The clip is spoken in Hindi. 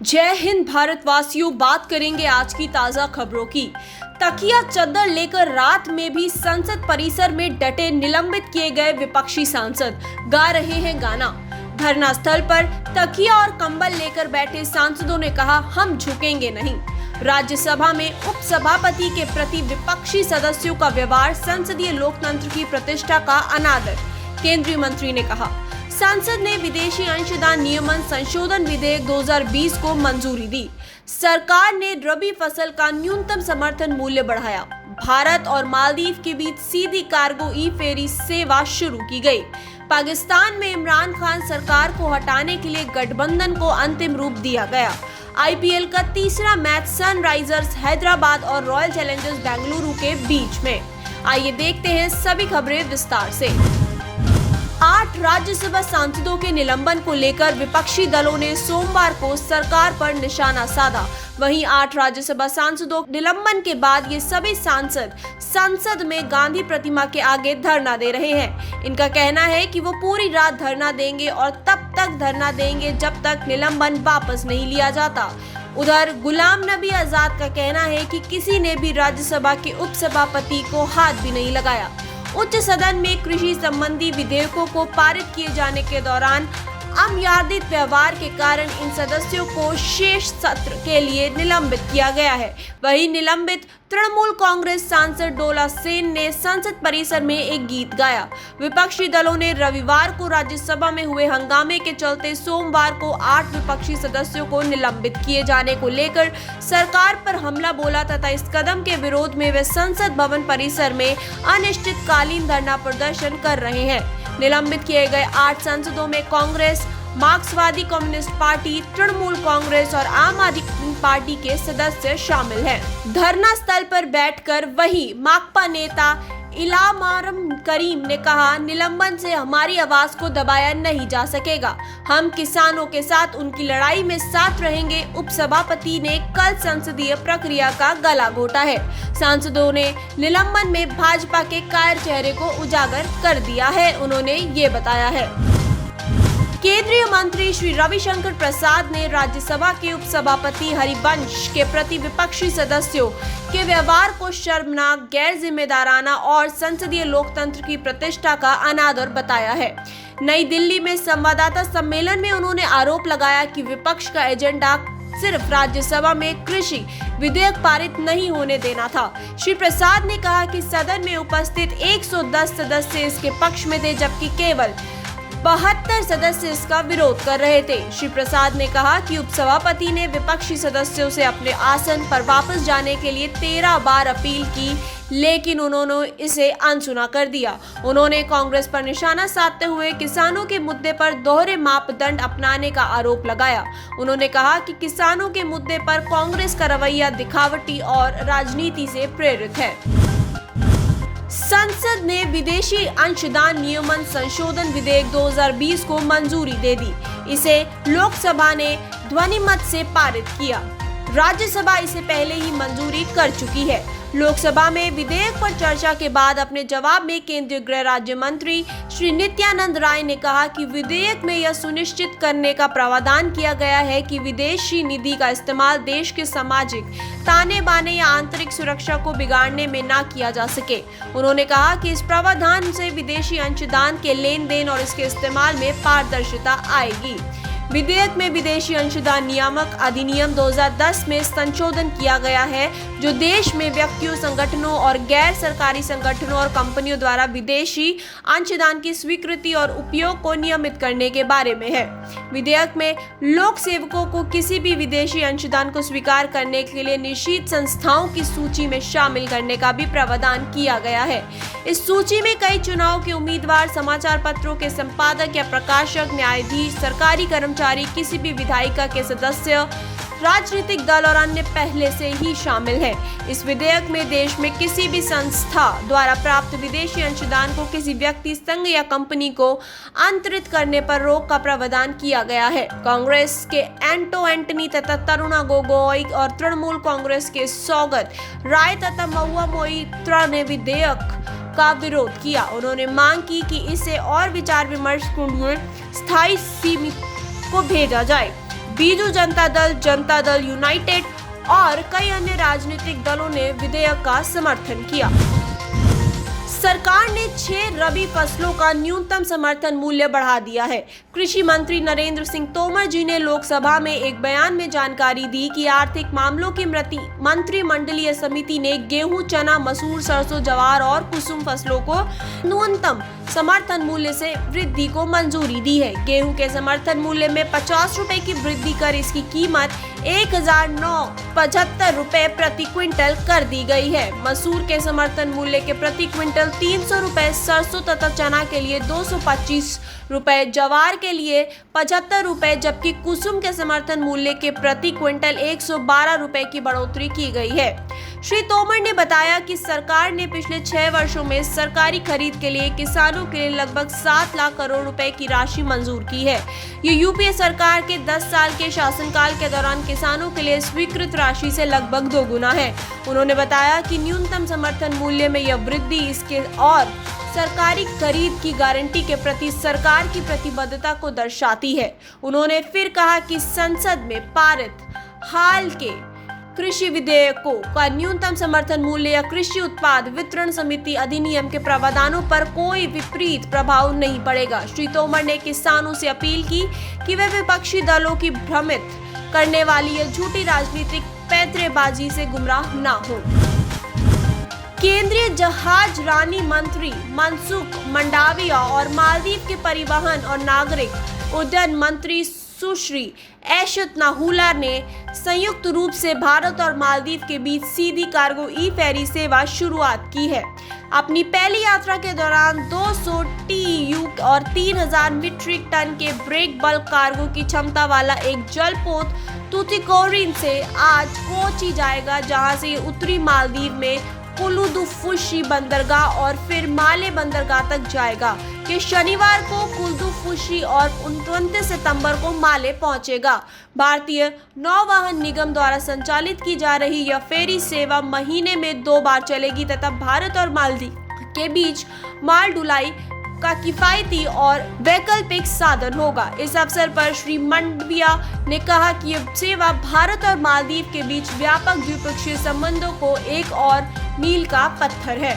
जय हिंद भारतवासियों, बात करेंगे आज की ताजा खबरों की। तकिया चद्दर लेकर रात में भी संसद परिसर में डटे निलंबित किए गए विपक्षी सांसद गा रहे हैं गाना। धरना स्थल पर तकिया और कंबल लेकर बैठे सांसदों ने कहा, हम झुकेंगे नहीं। राज्यसभा में उपसभापति के प्रति विपक्षी सदस्यों का व्यवहार संसदीय लोकतंत्र की प्रतिष्ठा का अनादर, केंद्रीय मंत्री ने कहा। संसद ने विदेशी अंशदान नियमन संशोधन विधेयक 2020 को मंजूरी दी। सरकार ने रबी फसल का न्यूनतम समर्थन मूल्य बढ़ाया। भारत और मालदीव के बीच सीधी कार्गो ई फेरी सेवा शुरू की गई। पाकिस्तान में इमरान खान सरकार को हटाने के लिए गठबंधन को अंतिम रूप दिया गया। आईपीएल का तीसरा मैच सनराइजर्स हैदराबाद और रॉयल चैलेंजर्स बेंगलुरु के बीच में। आइए देखते हैं सभी खबरें विस्तार से। 8 राज्यसभा सांसदों के निलंबन को लेकर विपक्षी दलों ने सोमवार को सरकार पर निशाना साधा। वहीं 8 राज्यसभा सांसदों निलंबन के बाद ये सभी सांसद संसद में गांधी प्रतिमा के आगे धरना दे रहे हैं। इनका कहना है कि वो पूरी रात धरना देंगे और तब तक धरना देंगे जब तक निलंबन वापस नहीं लिया जाता। उधर गुलाम नबी आजाद का कहना है कि किसी ने भी राज्यसभा के उपसभापति को हाथ भी नहीं लगाया। उच्च सदन में कृषि संबंधी विधेयकों को पारित किए जाने के दौरान अमर्यादित व्यवहार के कारण इन सदस्यों को शेष सत्र के लिए निलंबित किया गया है। वहीं निलंबित तृणमूल कांग्रेस सांसद डोला सेन ने संसद परिसर में एक गीत गाया। विपक्षी दलों ने रविवार को राज्यसभा में हुए हंगामे के चलते सोमवार को 8 विपक्षी सदस्यों को निलंबित किए जाने को लेकर सरकार पर हमला बोला तथा इस कदम के विरोध में वे संसद भवन परिसर में अनिश्चितकालीन धरना प्रदर्शन कर रहे हैं। निलंबित किए गए 8 सांसदों में कांग्रेस, मार्क्सवादी कम्युनिस्ट पार्टी, तृणमूल कांग्रेस और आम आदमी पार्टी के सदस्य शामिल हैं। धरना स्थल पर बैठकर वही माकपा नेता इलामारम करीम ने कहा, निलंबन से हमारी आवाज को दबाया नहीं जा सकेगा। हम किसानों के साथ उनकी लड़ाई में साथ रहेंगे। उपसभापति ने कल संसदीय प्रक्रिया का गला घोटा है। सांसदों ने निलंबन में भाजपा के कायर चेहरे को उजागर कर दिया है, उन्होंने ये बताया है। केंद्रीय मंत्री श्री रविशंकर प्रसाद ने राज्यसभा के उपसभापति हरिवंश के प्रति विपक्षी सदस्यों के व्यवहार को शर्मनाक, गैर जिम्मेदाराना और संसदीय लोकतंत्र की प्रतिष्ठा का अनादर बताया है। नई दिल्ली में संवाददाता सम्मेलन में उन्होंने आरोप लगाया कि विपक्ष का एजेंडा सिर्फ राज्यसभा में कृषि विधेयक पारित नहीं होने देना था। श्री प्रसाद ने कहा कि सदन में उपस्थित 110 सदस्य इसके पक्ष में थे, जबकि केवल 72 सदस्य इसका विरोध कर रहे थे। श्री प्रसाद ने कहा कि उपसभापति ने विपक्षी सदस्यों से अपने आसन पर वापस जाने के लिए 13 बार अपील की, लेकिन उन्होंने इसे अनसुना कर दिया। उन्होंने कांग्रेस पर निशाना साधते हुए किसानों के मुद्दे पर दोहरे मापदंड अपनाने का आरोप लगाया। उन्होंने कहा कि किसानों के मुद्दे पर कांग्रेस का रवैया दिखावटी और राजनीति से प्रेरित है। संसद ने विदेशी अंशदान नियमन संशोधन विधेयक 2020 को मंजूरी दे दी। इसे लोकसभा ने ध्वनिमत से पारित किया। राज्यसभा इसे पहले ही मंजूरी कर चुकी है। लोकसभा में विधेयक पर चर्चा के बाद अपने जवाब में केंद्रीय गृह राज्य मंत्री श्री नित्यानंद राय ने कहा कि विधेयक में यह सुनिश्चित करने का प्रावधान किया गया है कि विदेशी निधि का इस्तेमाल देश के सामाजिक ताने बाने या आंतरिक सुरक्षा को बिगाड़ने में न किया जा सके। उन्होंने कहा कि इस प्रावधान से विदेशी अंशदान के लेन देन और इसके इस्तेमाल में पारदर्शिता आएगी। विधेयक में विदेशी अंशदान नियामक अधिनियम 2010 में संशोधन किया गया है, जो देश में व्यक्तियों, संगठनों और गैर सरकारी संगठनों और कंपनियों द्वारा विदेशी अंशदान की स्वीकृति और उपयोग को नियमित करने के बारे में है। विधेयक में लोक सेवकों को किसी भी विदेशी अंशदान को स्वीकार करने के लिए निषिद्ध संस्थाओं की सूची में शामिल करने का भी प्रावधान किया गया है। इस सूची में कई चुनाव के उम्मीदवार, समाचार पत्रों के संपादक या प्रकाशक, न्यायाधीश, सरकारी कर्मचारी, किसी भी विधायिका के सदस्य, राजनीतिक दल और अन्य पहले से ही शामिल हैं। इस विधेयक में देश में किसी भी संस्था द्वारा प्राप्त विदेशी अंशदान को किसी व्यक्ति, संघ या कंपनी को अंतरित करने पर रोक का प्रावधान किया गया है। कांग्रेस के एंटो एंटनी तथा तरुणा गोगोई और तृणमूल कांग्रेस के सौगत राय तथा महुआ मोइत्रा ने विधेयक का विरोध किया। उन्होंने मांग की कि इसे और विचार विमर्श के लिए स्थायी समिति को भेजा जाए। बीजू जनता दल यूनाइटेड और कई अन्य राजनीतिक दलों ने विधेयक का समर्थन किया। सरकार ने 6 रबी फसलों का न्यूनतम समर्थन मूल्य बढ़ा दिया है। कृषि मंत्री नरेंद्र सिंह तोमर जी ने लोकसभा में एक बयान में जानकारी दी कि आर्थिक मामलों की मंत्रिमंडलीय समिति ने गेहूं, चना, मसूर, सरसों, ज्वार और कुसुम फसलों को न्यूनतम समर्थन मूल्य से वृद्धि को मंजूरी दी है। गेहूं के समर्थन मूल्य में 50 रुपए की वृद्धि कर इसकी कीमत 1,975 रुपए प्रति क्विंटल कर दी गई है। मसूर के समर्थन मूल्य के प्रति क्विंटल 300 रुपए, सरसों तथा चना के लिए 225 रुपए, ज्वार के लिए 75 रुपए, जबकि कुसुम के समर्थन मूल्य के प्रति क्विंटल 112 रुपए की बढ़ोतरी की गई है। श्री तोमर ने बताया कि सरकार ने पिछले 6 वर्षों में सरकारी खरीद के लिए किसानों के लिए लगभग 7 लाख करोड़ रुपए की राशि मंजूर की है। ये यूपीए सरकार के 10 साल के शासनकाल के दौरान किसानों के लिए स्वीकृत राशि से लगभग 2 गुना है। उन्होंने बताया कि न्यूनतम समर्थन मूल्य में यह वृद्धि इसके और सरकारी खरीद की गारंटी के प्रति सरकार की प्रतिबद्धता को दर्शाती है। उन्होंने फिर कहा कि संसद में पारित हाल के कृषि विधेयकों का न्यूनतम समर्थन मूल्य या कृषि उत्पाद वितरण समिति अधिनियम के प्रावधानों पर कोई विपरीत प्रभाव नहीं पड़ेगा। श्री तोमर ने किसानों से अपील की कि वे विपक्षी दलों की भ्रमित करने वाली यह झूठी राजनीतिक पैंतरेबाजी से गुमराह न हो। केंद्रीय जहाज रानी मंत्री मनसुख मंडाविया और मालदीव के परिवहन और नागरिक उड्डयन मंत्री सुश्री एशत नाहुला ने संयुक्त रूप से भारत और मालदीव के बीच सीधी कार्गो ई फेरी सेवा शुरुआत की है। अपनी पहली यात्रा के दौरान 200 TEU और 3000 मीट्रिक टन के ब्रेक बल्क कार्गो की क्षमता वाला एक जलपोत तुतिकोरिन से आज कोची जाएगा, जहां से ये उत्तरी मालदीव में कुलुदुफुशी बंदरगाह और फिर माले बंदरगाह तक जाएगा। ये शनिवार को कुलुदुफुशी और 29 सितंबर को माले पहुंचेगा। भारतीय नौवहन निगम द्वारा संचालित की जा रही यह फेरी सेवा महीने में 2 बार चलेगी तथा भारत और मालदीव के बीच माल ढुलाई का किफायती और वैकल्पिक साधन होगा। इस अवसर पर श्री मंडविया ने कहा कि यह सेवा भारत और मालदीव के बीच व्यापक द्विपक्षीय संबंधों को एक और मील का पत्थर है।